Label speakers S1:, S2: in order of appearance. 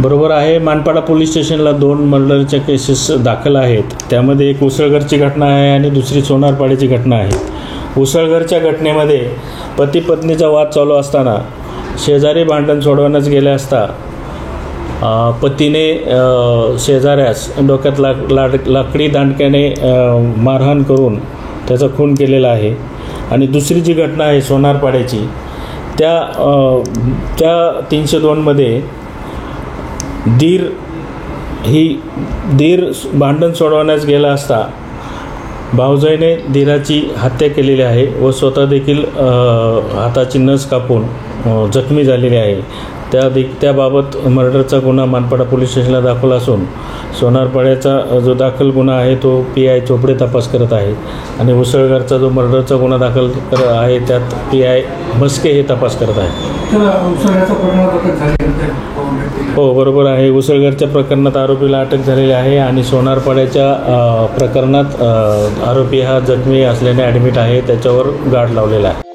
S1: बरोबर आहे। मानपाडा पोलीस स्टेशनला 2 मर्डरच्या केसेस दाखल आहेत। त्यामध्ये एक उसळगरची घटना आहे आणि दुसरी सोनारपाड्याची घटना आहे। उसळगरच्या घटनेमध्ये पती पत्नीचा वाद चालू असताना शेजारी भांडण सोडवण्यास गेले असता पतीने शेजाऱ्यास डोक्यात लाकडी दांडक्याने मारहाण करून त्याचा खून केलेला आहे। आणि दुसरी जी घटना आहे सोनारपाड्याची त्या 302 मध्ये दीर भांडण सोडवण्यास गेला असता भाऊजाईने दीराची हत्या केलेली आहे व स्वतः देखील हाताची नस कापून जखमी झालेली आहे। त्याबाबत मर्डरचा गुन्हा मानपाडा पोलीस स्टेशनला दाखल असून सोनारपाड्याचा जो दाखल गुन्हा आहे तो PI चोपडे तपास करत आहे आणि उसळगरचा जो मर्डरचा गुन्हा दाखल आहे त्यात PI मस्के हे तपास करत आहे। हो बरोबर आहे। उसळगरच्या प्रकरणात आरोपीला अटक झालेली आहे आणि सोनारपाड्याच्या प्रकरणात आरोपी हा जखमी असल्याने ॲडमिट आहे, त्याच्यावर गार्ड लावलेला आहे।